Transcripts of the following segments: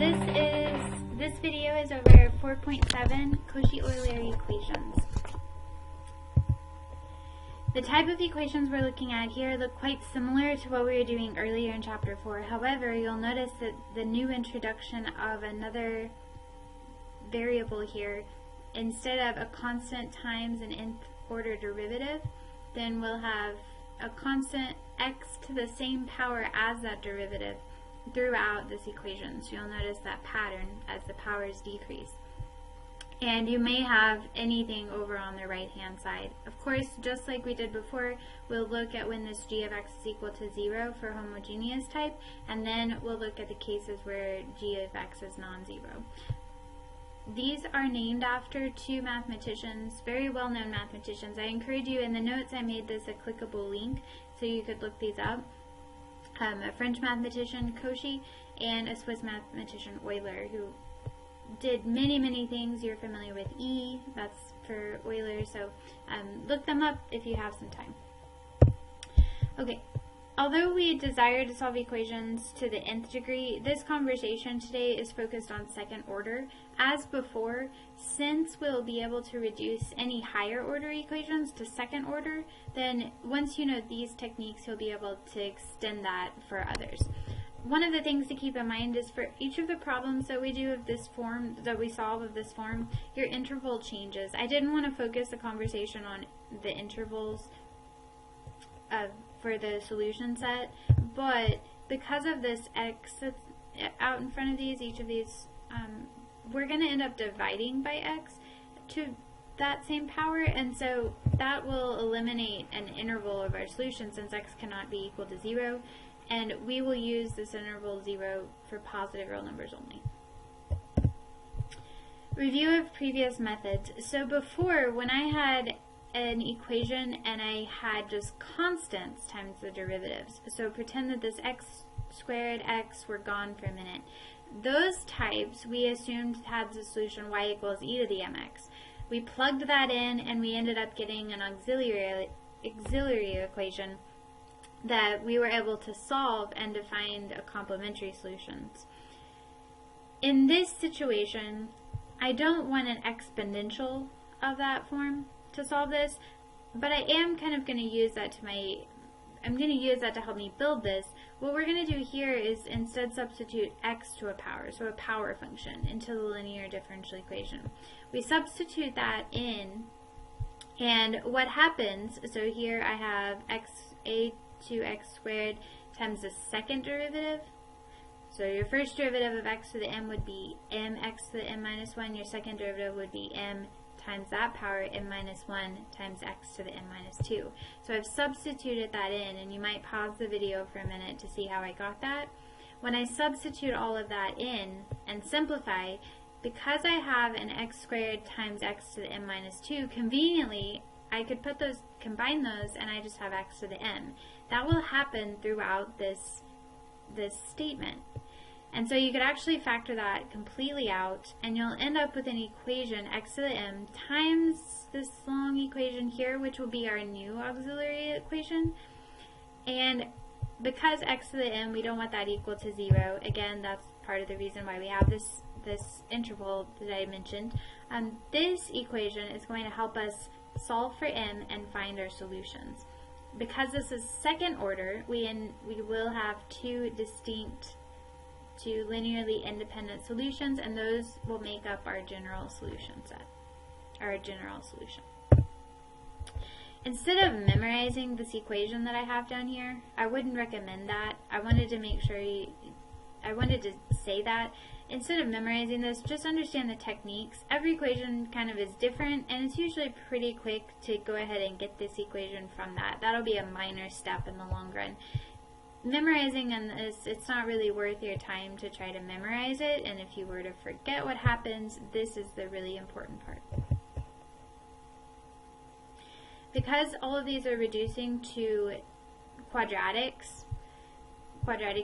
This video is over 4.7 Caucy Euler equations. The type of equations we're looking at here look quite similar to what we were doing earlier in chapter 4. However, you'll notice that the new introduction of another variable here, instead of a constant times an nth order derivative, then we'll have a constant x to the same power as that derivative throughout this equation. So you'll notice that pattern as the powers decrease. And you may have anything over on the right hand side. Of course, just like we did before, we'll look at when this g of x is equal to 0 for homogeneous type, and then we'll look at the cases where g of x is non-zero. These are named after two mathematicians, very well-known mathematicians. I encourage you, in the notes I made this a clickable link so you could look these up. A French mathematician, Caucy, and a Swiss mathematician, Euler, who did many things. You're familiar with E, that's for Euler, so look them up if you have some time. Okay, although we desire to solve equations to the nth degree, this conversation today is focused on second order. As before, since we'll be able to reduce any higher order equations to second order, then once you know these techniques, you'll be able to extend that for others. One of the things to keep in mind is for each of the problems that we do of this form, that we solve of this form, your interval changes. I didn't want to focus the conversation on the intervals for the solution set, but because of this x that's out in front of these, each of these, we're going to end up dividing by x to that same power, and so that will eliminate an interval of our solution since x cannot be equal to 0. And we will use this interval 0 for positive real numbers only. Review of previous methods. So before, when I had an equation and I had just constants times the derivatives, so pretend that this x squared x were gone for a minute. Those types we assumed had the solution y equals e to the mx. We plugged that in and we ended up getting an auxiliary equation that we were able to solve and to find a complementary solutions. In this situation, I don't want an exponential of that form to solve this, but I am kind of going to use that to help me build this. What we're going to do here is instead substitute x to a power, so a power function, into the linear differential equation. We substitute that in, and what happens, so here I have a to x squared times the second derivative. So your first derivative of x to the m would be mx to the m minus 1. Your second derivative would be m times that power, m minus 1 times x to the m minus 2. So I've substituted that in, and you might pause the video for a minute to see how I got that. When I substitute all of that in and simplify, because I have an x squared times x to the m minus 2, conveniently I could combine those, and I just have x to the m. That will happen throughout this statement. And so you could actually factor that completely out, and you'll end up with an equation, x to the m times this long equation here, which will be our new auxiliary equation. And because x to the m, we don't want that equal to 0. Again, that's part of the reason why we have this interval that I mentioned. This equation is going to help us solve for m and find our solutions. Because this is second order, we will have two linearly independent solutions, and those will make up our general solution set, our general solution. Instead of memorizing this equation that I have down here, I wouldn't recommend that. I wanted to say that. Instead of memorizing this, just understand the techniques. Every equation kind of is different, and it's usually pretty quick to go ahead and get this equation from that. That'll be a minor step in the long run. Memorizing on this, it's not really worth your time to try to memorize it, and if you were to forget what happens, this is the really important part. Because all of these are reducing to quadratic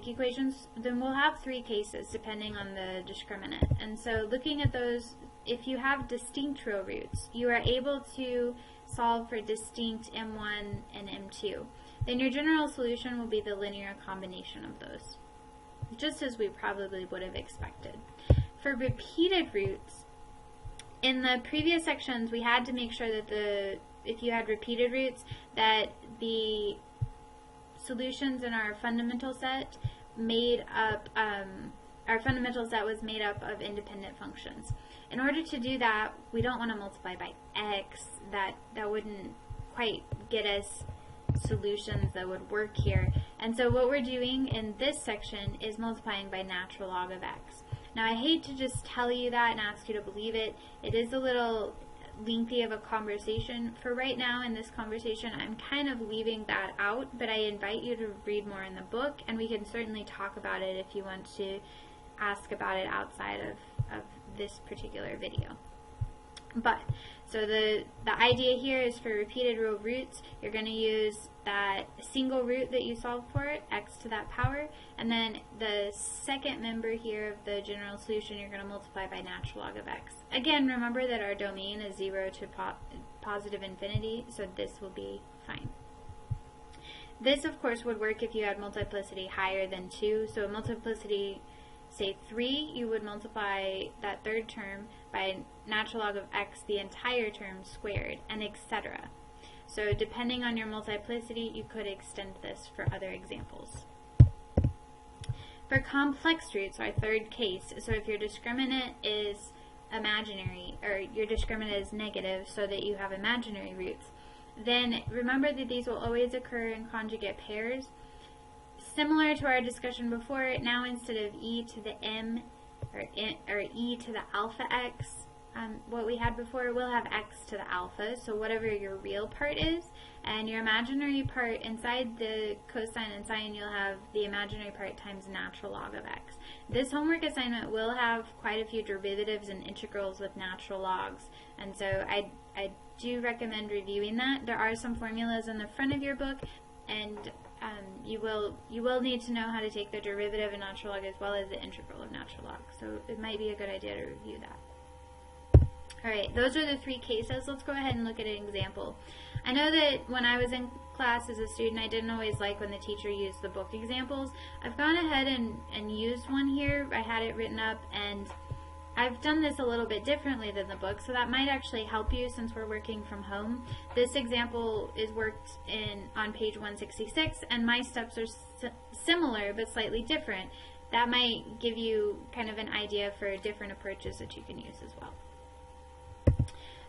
equations, then we'll have three cases depending on the discriminant. And so looking at those, if you have distinct row roots, you are able to solve for distinct m1 and m2. Then your general solution will be the linear combination of those. just as we probably would have expected. For repeated roots, in the previous sections we had to make sure that if you had repeated roots, that the solutions in our fundamental set was made up of independent functions. In order to do that, we don't want to multiply by x. That wouldn't quite get us solutions that would work here. And so what we're doing in this section is multiplying by natural log of x. Now I hate to just tell you that and ask you to believe it. It is a little lengthy of a conversation. For right now in this conversation, I'm kind of leaving that out, but I invite you to read more in the book, and we can certainly talk about it if you want to ask about it outside of this particular video. But, so the idea here is for repeated row roots, you're going to use that single root that you solved for it, x to that power, and then the second member here of the general solution you're going to multiply by natural log of x. Again, remember that our domain is 0 to positive infinity, so this will be fine. This, of course, would work if you had multiplicity higher than 2, so multiplicity, say 3, you would multiply that third term by natural log of x, the entire term squared, and etc. So depending on your multiplicity, you could extend this for other examples. For complex roots, our third case, so if your discriminant is imaginary, or your discriminant is negative so that you have imaginary roots, then remember that these will always occur in conjugate pairs. Similar to our discussion before, now instead of e to the m or e to the alpha x, what we had before, we'll have x to the alpha, so whatever your real part is, and your imaginary part, inside the cosine and sine, you'll have the imaginary part times natural log of x. This homework assignment will have quite a few derivatives and integrals with natural logs, and so I do recommend reviewing that. There are some formulas in the front of your book, and you will need to know how to take the derivative of natural log as well as the integral of natural log, so it might be a good idea to review that. Alright, those are the three cases. Let's go ahead and look at an example. I know that when I was in class as a student, I didn't always like when the teacher used the book examples. I've gone ahead and used one here. I had it written up, and I've done this a little bit differently than the book, so that might actually help you since we're working from home. This example is worked on page 166, and my steps are similar but slightly different. That might give you kind of an idea for different approaches that you can use as well.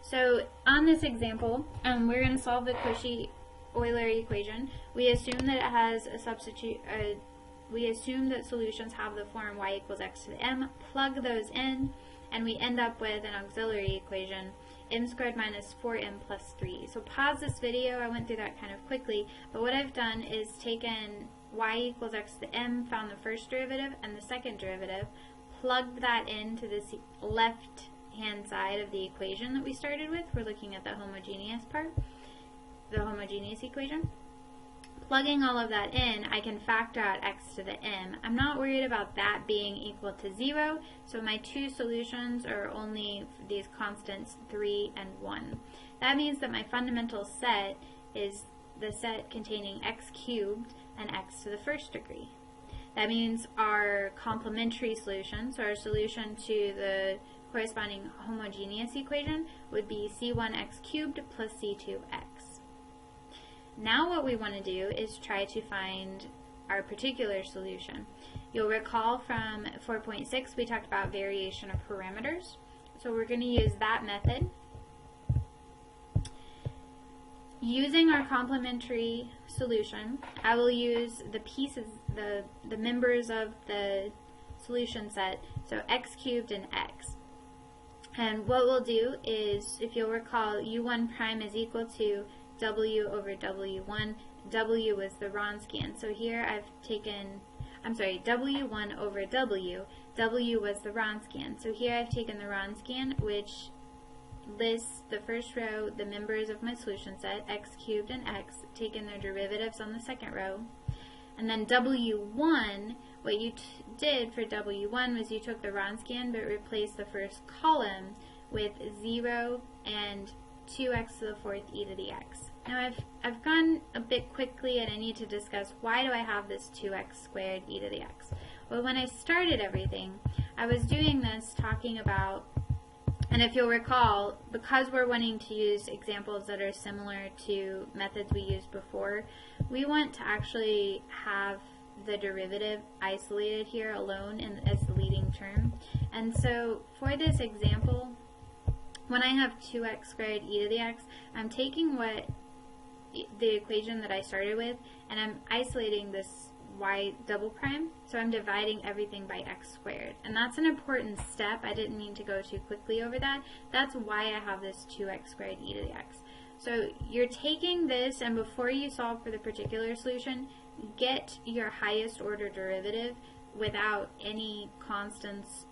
So on this example, we're going to solve the Caucy Euler equation. We assume that it has a substitute. We assume that solutions have the form y equals x to the m. Plug those in, and we end up with an auxiliary equation, m squared minus 4m plus 3. So pause this video. I went through that kind of quickly, but what I've done is taken y equals x to the m, found the first derivative and the second derivative, plugged that into this left-hand side of the equation that we started with. We're looking at the homogeneous part, the homogeneous equation. Plugging all of that in, I can factor out x to the m. I'm not worried about that being equal to 0, so my two solutions are only these constants 3 and 1. That means that my fundamental set is the set containing x cubed and x to the first degree. That means our complementary solution, so our solution to the corresponding homogeneous equation, would be c1x cubed plus c2x. Now what we want to do is try to find our particular solution. You'll recall from 4.6 we talked about variation of parameters. So we're going to use that method. Using our complementary solution, I will use the pieces, the members of the solution set, so x cubed and x. And what we'll do is, if you'll recall, u1 prime is equal to w over w1. W was the Wronskian. So here I've taken, w1 over w. W was the Wronskian. So here I've taken the Wronskian, which lists the first row, the members of my solution set, x cubed and x, taken their derivatives on the second row. And then w1, what you did for w1 was you took the Wronskian but replaced the first column with 0 and 2x to the fourth e to the x. Now I've gone a bit quickly and I need to discuss why do I have this 2x squared e to the x. Well, when I started everything, I was doing this talking about, and if you'll recall, because we're wanting to use examples that are similar to methods we used before, we want to actually have the derivative isolated here alone as the leading term. And so for this example, when I have 2x squared e to the x, I'm taking the equation that I started with, and I'm isolating this y double prime, so I'm dividing everything by x squared. And that's an important step. I didn't mean to go too quickly over that. That's why I have this 2x squared e to the x. So you're taking this, and before you solve for the particular solution, get your highest order derivative without any constants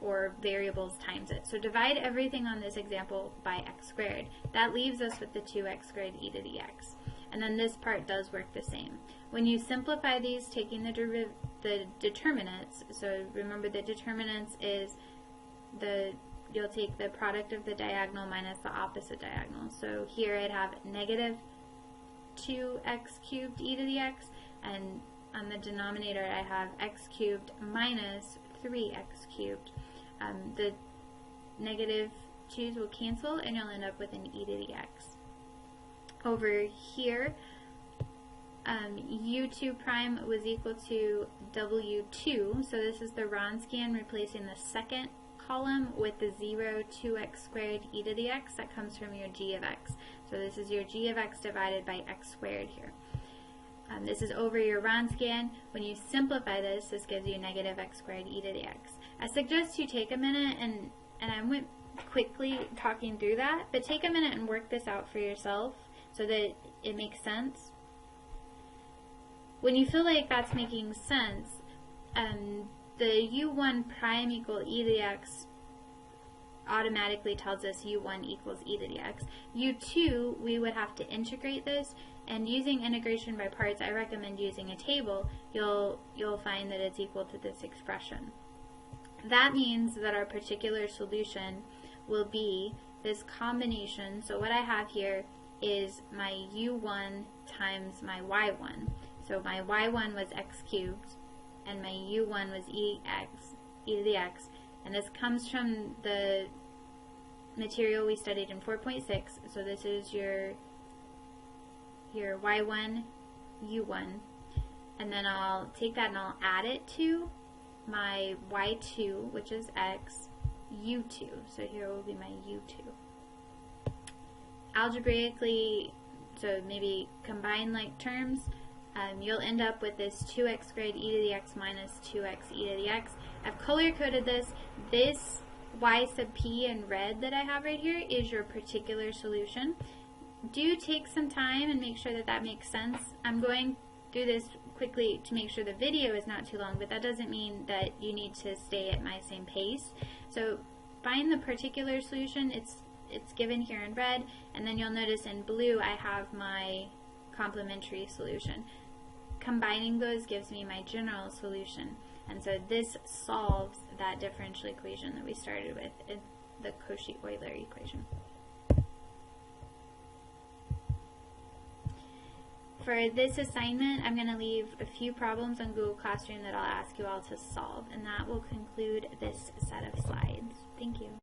or variables times it. So divide everything on this example by x squared. That leaves us with the 2x squared e to the x. And then this part does work the same. When you simplify these, taking the determinants, so remember the determinants is you'll take the product of the diagonal minus the opposite diagonal. So here I'd have negative 2x cubed e to the x, and on the denominator I have x cubed minus 3x cubed. The negative 2's will cancel and you'll end up with an e to the x. Over here, u2 prime was equal to w2, so this is the Wronskian replacing the second column with the 0 2x squared e to the x. That comes from your g of x. So this is your g of x divided by x squared here. This is over your Wronskian. When you simplify this, this gives you negative x squared e to the x. I suggest you take a minute, and I went quickly talking through that, but take a minute and work this out for yourself so that it makes sense. When you feel like that's making sense, the u1 prime equal e to the x automatically tells us u1 equals e to the x. u2, we would have to integrate this, and using integration by parts, I recommend using a table. You'll find that it's equal to this expression. That means that our particular solution will be this combination. So what I have here is my u1 times my y1. So my y1 was x cubed, and my u1 was e to the x, and this comes from the material we studied in 4.6. So this is your y1, u1, and then I'll take that and I'll add it to my y2, which is x, u2. So here will be my u2. Algebraically, so maybe combine like terms, you'll end up with this 2x squared e to the x minus 2x e to the x. I've color-coded this. This y sub p in red that I have right here is your particular solution. Do take some time and make sure that that makes sense. I'm going through this quickly to make sure the video is not too long, but that doesn't mean that you need to stay at my same pace. So find the particular solution. It's given here in red, and then you'll notice in blue I have my complementary solution. Combining those gives me my general solution, and so this solves that differential equation that we started with in the Caucy Euler equation. For this assignment, I'm going to leave a few problems on Google Classroom that I'll ask you all to solve, and that will conclude this set of slides. Thank you.